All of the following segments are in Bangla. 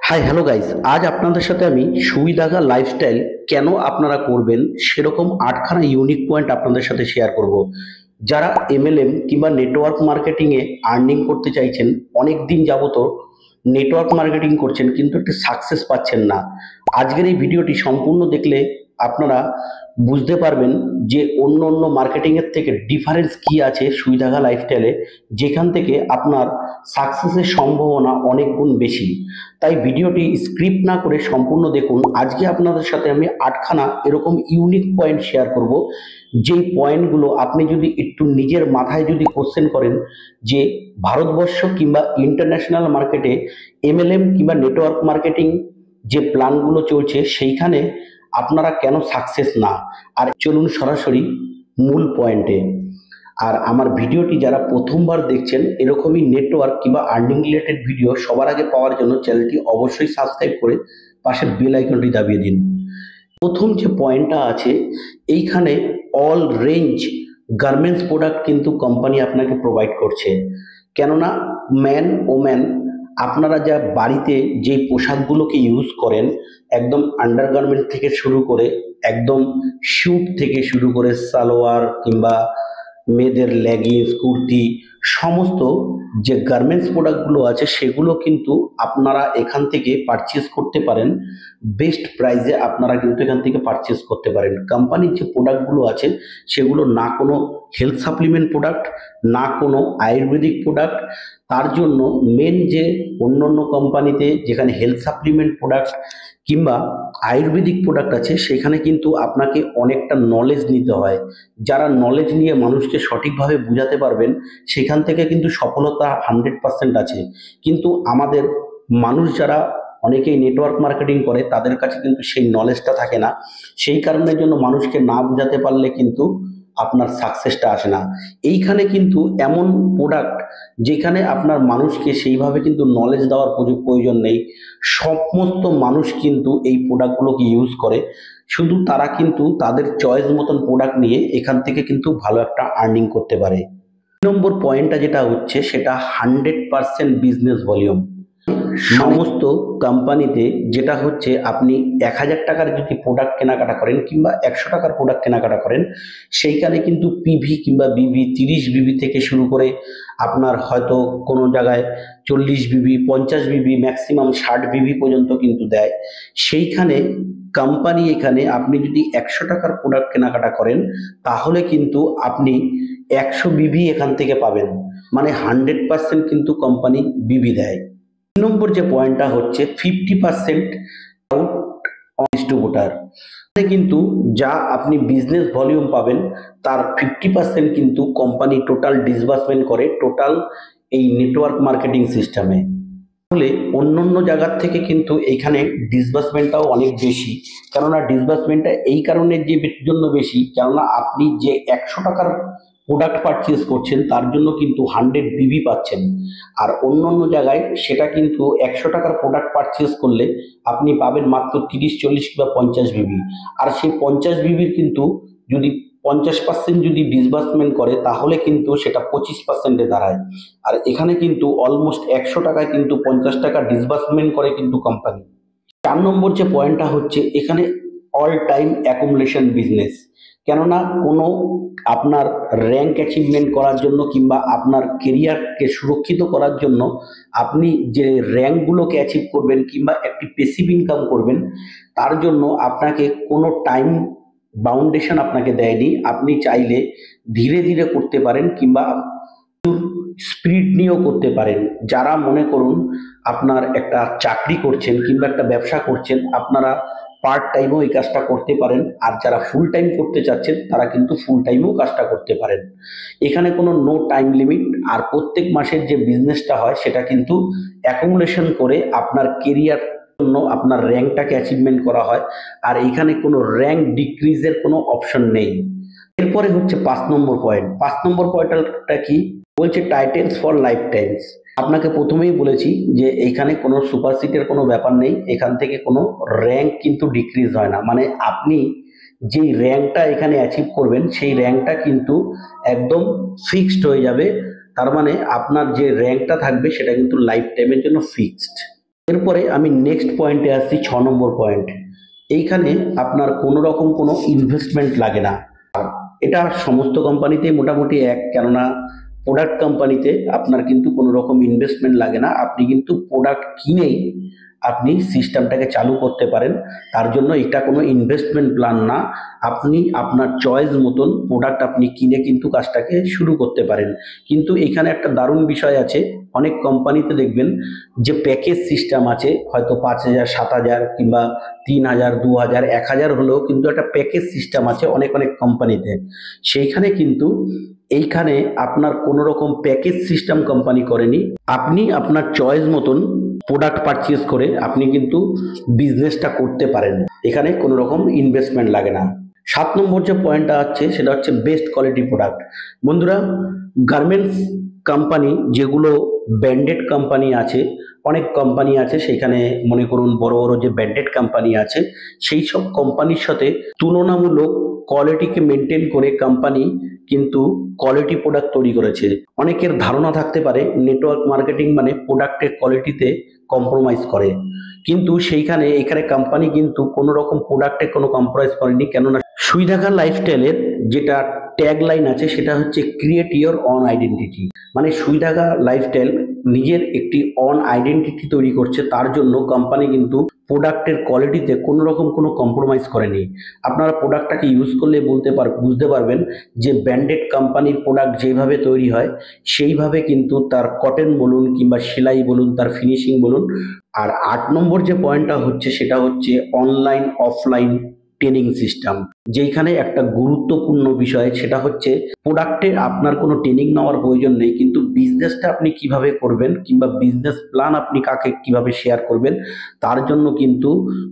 হাই হ্যালো গাইস, আজ আপনাদের সাথে আমি সুবিধাগা লাইফস্টাইল কেন আপনারা করবেন সেরকম 8খানা ইউনিক পয়েন্ট আপনাদের সাথে শেয়ার করব। যারা এমএলএম কিংবা নেটওয়ার্ক মার্কেটিংয়ে আর্নিং করতে চাইছেন, অনেক দিন যাবত নেটওয়ার্ক মার্কেটিং করছেন কিন্তু একটু সাকসেস পাচ্ছেন না। আজকের এই ভিডিওটি সম্পূর্ণ দেখলে আপনারা বুঝতে পারবেন যে অন্য অন্য মার্কেটিংয়ের থেকে ডিফারেন্স কি আছে সুবিধাগা লাইফস্টাইলে, যেখান থেকে আপনার সাকসেসের সম্ভাবনা অনেক গুণ বেশি। তাই ভিডিওটি স্ক্রিপ্ট না করে সম্পূর্ণ দেখুন। আজকে আপনাদের সাথে আমি 8খানা এরকম ইউনিক পয়েন্ট শেয়ার করব, যেই পয়েন্টগুলো আপনি যদি একটু নিজের মাথায় যদি কোশ্চেন করেন যে ভারতবর্ষ কিংবা ইন্টারন্যাশনাল মার্কেটে এমএলএম কিংবা নেটওয়ার্ক মার্কেটিং যে প্ল্যানগুলো চলছে সেইখানে আপনারা কেন সাকসেস না। আর চলুন সরাসরি মূল পয়েন্টে। আর আমার ভিডিওটি যারা প্রথমবার দেখছেন, এরকমই নেটওয়ার্ক কিংবা আর্নিং রিলেটেড ভিডিও সবার আগে পাওয়ার জন্য চ্যানেলটি অবশ্যই সাবস্ক্রাইব করে পাশের বেল আইকনটি দাবিয়ে দিন। প্রথম যে পয়েন্টটা আছে, এইখানে অল রেঞ্জ গার্মেন্টস প্রোডাক্ট কিন্তু কোম্পানি আপনাকে প্রোভাইড করছে। কেননা ম্যান ওম্যান আপনারা যা বাড়িতে যে পোশাকগুলোকে ইউজ করেন, একদম আন্ডারগার্মেন্ট থেকে শুরু করে একদম স্যুট থেকে শুরু করে সালোয়ার কিংবা মেয়েদের লেগিংস কুর্তি, সমস্ত যে গার্মেন্টস প্রোডাক্টগুলো আছে সেগুলো কিন্তু আপনারা এখান থেকে পারচেজ করতে পারেন। বেস্ট প্রাইসে আপনারা কিন্তু এখান থেকে পারচেজ করতে পারেন। কোম্পানির যে প্রোডাক্টগুলো আছে সেগুলো না কোনো হেলথ সাপ্লিমেন্ট প্রোডাক্ট, না কোনো আয়ুর্বেদিক প্রোডাক্ট। তার জন্য মেন যে অন্য অন্য কোম্পানিতে যেখানে হেলথ সাপ্লিমেন্ট প্রোডাক্ট কিংবা আয়ুর্বেদিক প্রোডাক্ট আছে, সেখানে কিন্তু আপনাকে অনেকটা নলেজ নিতে হয়। যারা নলেজ নিয়ে মানুষকে সঠিকভাবে বোঝাতে পারবেন, সেখান থেকে কিন্তু সফলতা 100% আছে। কিন্তু আমাদের মানুষ যারা অনেকেই নেটওয়ার্ক মার্কেটিং করে, তাদের কাছে কিন্তু সেই নলেজটা থাকে না। সেই কারণের জন্য মানুষকে না বোঝাতে পারলে কিন্তু আপনার সাকসেসটা আসে না। এইখানে কিন্তু এমন প্রোডাক্ট যেখানে আপনার মানুষকে সেইভাবে কিন্তু নলেজ দেওয়ার প্রয়োজন নেই। সমস্ত মানুষ কিন্তু এই প্রোডাক্টগুলোকে ইউজ করে, শুধু তারা কিন্তু তাদের চয়েস মতন প্রোডাক্ট নিয়ে এখান থেকে কিন্তু ভালো একটা আর্নিং করতে পারে। 2 নম্বর পয়েন্টটা যেটা হচ্ছে সেটা 100% বিজনেস ভলিউম। সমস্ত কোম্পানিতে যেটা হচ্ছে, আপনি 1000 টাকার যদি প্রোডাক্ট কেনাকাটা করেন কিংবা 100 টাকার প্রোডাক্ট কেনাকাটা করেন, সেইখানে কিন্তু পিভি কিংবা বিবি 30 বিবি থেকে শুরু করে আপনার হয়তো কোনো জায়গায় 40 বিবি 50 বিবি ম্যাক্সিমাম 60 বিবি পর্যন্ত কিন্তু দেয়। সেইখানে কোম্পানি এখানে আপনি যদি 100 টাকার প্রোডাক্ট কেনাকাটা করেন, তাহলে কিন্তু আপনি 100 বিবি এখান থেকে পাবেন। মানে 100% কিন্তু কোম্পানি বিবি দেয়। 3 নম্বর যে পয়েন্টটা হচ্ছে 50% আউট অন ডিস্ট্রিবিউটার। কিন্তু যা আপনি বিজনেস ভলিউম পাবেন তার 50% কিন্তু কোম্পানি টোটাল ডিসবার্সমেন্ট করে টোটাল এই নেটওয়ার্ক মার্কেটিং সিস্টেমে। তাহলে অন্য অন্য জায়গার থেকে কিন্তু এখানে ডিসবার্সমেন্টটাও অনেক বেশি। কেননা ডিসবার্সমেন্টটা এই কারণে যে জন্য বেশি, কেননা আপনি যে 100 টাকার প্রোডাক্ট পারচেজ করছেন তার জন্য কিন্তু 100 বিবি পাচ্ছেন। আর অন্য অন্য জায়গায় সেটা কিন্তু 100 টাকার প্রোডাক্ট পারচেজ করলে আপনি পাবেন মাত্র 30 40 কিংবা 50 বিবি। আর সেই 50 বিবির কিন্তু যদি 50% যদি ডিসবার্সমেন্ট করে, তাহলে কিন্তু সেটা 25%-এ দাঁড়ায়। আর এখানে কিন্তু অলমোস্ট 100 টাকায় কিন্তু 50 টাকা ডিসবার্সমেন্ট করে কিন্তু কোম্পানি। 4 নম্বর যে পয়েন্টটা হচ্ছে, এখানে অল টাইম অ্যাকুমুলেশন বিজনেস। কেননা কোনো আপনার র্যাঙ্ক অ্যাচিভমেন্ট করার জন্য কিংবা আপনার কেরিয়ারকে সুরক্ষিত করার জন্য আপনি যে র্যাঙ্কগুলোকে অ্যাচিভ করবেন কিংবা একটি প্যাসিভ ইনকাম করবেন, তার জন্য আপনাকে কোনো টাইম বাউন্ডেশন আপনাকে দেয়নি। আপনি চাইলে ধীরে ধীরে করতে পারেন কিংবা স্পিড নিয়েও করতে পারেন। যারা মনে করুন আপনার একটা চাকরি করছেন কিংবা একটা ব্যবসা করছেন, আপনারা পার্ট টাইমেও এই কাজটা করতে পারেন। আর যারা ফুল টাইম করতে চাচ্ছেন তারা কিন্তু ফুল টাইমেও কাজটা করতে পারেন। এখানে কোনো নো টাইম লিমিট। আর প্রত্যেক মাসের যে বিজনেসটা হয় সেটা কিন্তু অ্যাকুমুলেশন করে আপনার কেরিয়ার জন্য আপনার র্যাঙ্কটাকে অ্যাচিভমেন্ট করা হয়। আর এখানে কোনো র্যাঙ্ক ডিক্রিজের কোনো অপশন নেই। এরপরে হচ্ছে 5 নম্বর পয়েন্ট। 5 নম্বর পয়েন্টটা কি বলছে, টাইটেলস ফর লাইফ টাইমস। আপনাকে প্রথমেই বলেছি যে এখানে কোনো সুপারসিটের কোনো ব্যাপার নেই, এখান থেকে কোনো র্যাঙ্ক কিন্তু ডিক্রিজ হয় না। মানে আপনি যেই র্যাঙ্কটা এখানে অ্যাচিভ করবেন সেই র্যাঙ্কটা কিন্তু একদম ফিক্সড হয়ে যাবে। তার মানে আপনার যে র্যাঙ্কটা থাকবে সেটা কিন্তু লাইফ টাইমের জন্য ফিক্সড। এরপরে আমি নেক্সট পয়েন্টে আসছি, 6 নম্বর পয়েন্ট। এইখানে আপনার কোনো রকম কোনো ইনভেস্টমেন্ট লাগে না। এটা সমস্ত কোম্পানিতেই মোটামুটি এক, কেননা প্রোডাক্ট কোম্পানিতে আপনার কিন্তু কোনো রকম ইনভেস্টমেন্ট লাগে না। আপনি কিন্তু প্রোডাক্ট কিনেই আপনি সিস্টেমটাকে চালু করতে পারেন। তার জন্য এটা কোনো ইনভেস্টমেন্ট প্ল্যান না। আপনি আপনার চয়েস মতন প্রোডাক্ট আপনি কিনে কিন্তু কাজটাকে শুরু করতে পারেন। কিন্তু এখানে একটা দারুণ বিষয় আছে, অনেক কোম্পানিতে দেখবেন যে প্যাকেজ সিস্টেম আছে, হয়তো 5,000, 7,000 কিংবা 3,000, 2,000, 1,000 হলেও কিন্তু একটা প্যাকেজ সিস্টেম আছে অনেক অনেক কোম্পানিতে। সেইখানে কিন্তু এইখানে আপনার কোনো রকম প্যাকেজ সিস্টেম কোম্পানি করেনি। আপনি আপনার চয়েস মতন প্রোডাক্ট পারচেজ করে আপনি কিন্তু বিজনেসটা করতে পারেন। এখানে কোনো রকম ইনভেস্টমেন্ট লাগে না। 7 নম্বর যে পয়েন্টটা আছে সেটা হচ্ছে বেস্ট কোয়ালিটি প্রোডাক্ট। বন্ধুরা, গার্মেন্টস কোম্পানি যেগুলো ব্র্যান্ডেড কোম্পানি আছে, অনেক কোম্পানি আছে সেখানে, মনে করুন বড় বড় যে ব্র্যান্ডেড কোম্পানি আছে সেই সব কোম্পানির সাথে তুলনামূলক কোয়ালিটিকে মেনটেন করে কোম্পানি কিন্তু কোয়ালিটি প্রোডাক্ট তৈরি করেছে। অনেকের ধারণা থাকতে পারে নেটওয়ার্ক মার্কেটিং মানে প্রোডাক্টের কোয়ালিটিতে কম্প্রোমাইজ করে, কিন্তু এখানে কোম্পানি কিন্তু কোনো রকম প্রোডাক্টে কোনো কম্প্রোমাইজ করেনি। কেননা সুইধাকা লাইফস্টাইলের যেটা ট্যাগ লাইন আছে সেটা হচ্ছে ক্রিয়েট ইওর অন আইডেন্টিটি। মানে সুইধাকা লাইফস্টাইল নিজের একটি অন আইডেন্টিটি তৈরি করছে, তার জন্য কোম্পানি কিন্তু প্রোডাক্টের কোয়ালিটিতে কোনো রকম কোনো কম্প্রোমাইজ করেনি। আপনারা প্রোডাক্টটাকে ইউজ করলে বুঝতে পারবেন যে ব্র্যান্ডেড কোম্পানির প্রোডাক্ট যেভাবে তৈরি হয় সেইভাবে কিন্তু তার কটন বলুন কিংবা সেলাই বলুন, তার ফিনিশিং বলুন। আর 8 নম্বর যে পয়েন্টটা হচ্ছে সেটা হচ্ছে অনলাইন অফলাইন ট্রেনিং সিস্টেম। যেখানে একটা গুরুত্বপূর্ণ বিষয় সেটা হচ্ছে প্রোডাক্টে আপনার কোনো ট্রেনিং নেওয়ার প্রয়োজন নেই, কিন্তু বিজনেসটা আপনি কিভাবে করবেন কিংবা বিজনেস প্ল্যান আপনি কাকে কিভাবে শেয়ার করবেন তার জন্য কিন্তু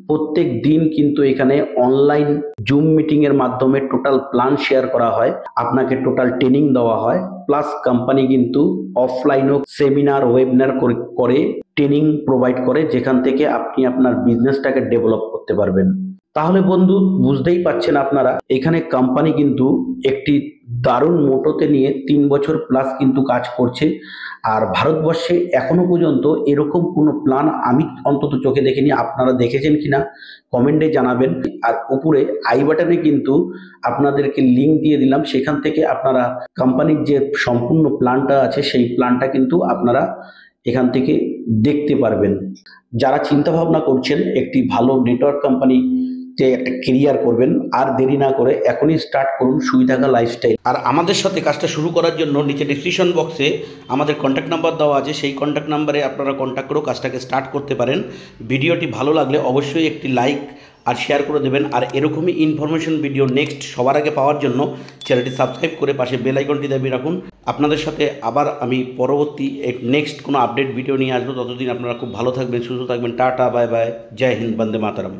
প্রত্যেক দিন কিন্তু এখানে অনলাইন জুম মিটিং এর মাধ্যমে টোটাল প্ল্যান শেয়ার করা হয়, আপনাকে টোটাল ট্রেনিং দেওয়া হয়। প্লাস কোম্পানি কিন্তু অফলাইনও সেমিনার ওয়েবিনার করে ট্রেনিং প্রোভাইড করে, যেখান থেকে আপনি আপনার বিজনেসটাকে ডেভেলপ করতে পারবেন। তাহলে বন্ধু, বুঝতেই পাচ্ছেন আপনারা এখানে কোম্পানি কিন্তু একটি দারুণ মোটোতে নিয়ে 3 বছর প্লাস কিন্তু কাজ করছে। আর ভারতবর্ষে এখনো পর্যন্ত এরকম কোনো প্ল্যান আমি অন্তত চোখে দেখিনি। আপনারা দেখেছেন কিনা কমেন্টে জানাবেন। আর উপরে আই বাটনে কিন্তু আপনাদেরকে লিঙ্ক দিয়ে দিলাম, সেখান থেকে আপনারা কোম্পানির যে সম্পূর্ণ প্ল্যানটা আছে সেই প্ল্যানটা কিন্তু আপনারা এখান থেকে দেখতে পারবেন। যারা চিন্তা ভাবনা করছেন একটি ভালো নেটওয়ার্ক কোম্পানি যে একটা কেরিয়ার করবেন, আর দেরি না করে এখনই স্টার্ট করুন সুইধাকা লাইফস্টাইল। আর আমাদের সাথে কাজটা শুরু করার জন্য নিচে ডিসক্রিপশন বক্সে আমাদের কন্ট্যাক্ট নাম্বার দেওয়া আছে, সেই কন্ট্যাক্ট নাম্বারে আপনারা কন্ট্যাক্ট করেও কাজটাকে স্টার্ট করতে পারেন। ভিডিওটি ভালো লাগলে অবশ্যই একটি লাইক আর শেয়ার করে দেবেন। আর এরকমই ইনফরমেশন ভিডিও নেক্সট সবার আগে পাওয়ার জন্য চ্যানেলটি সাবস্ক্রাইব করে পাশে বেল আইকনটি দাবিয়ে রাখুন। আপনাদের সাথে আবার আমি পরবর্তী নেক্সট কোনো আপডেট ভিডিও নিয়ে আসবো। ততদিন আপনারা খুব ভালো থাকবেন, সুস্থ থাকবেন। টাটা, বাই বাই, জয় হিন্দ, বন্দে মাতরম।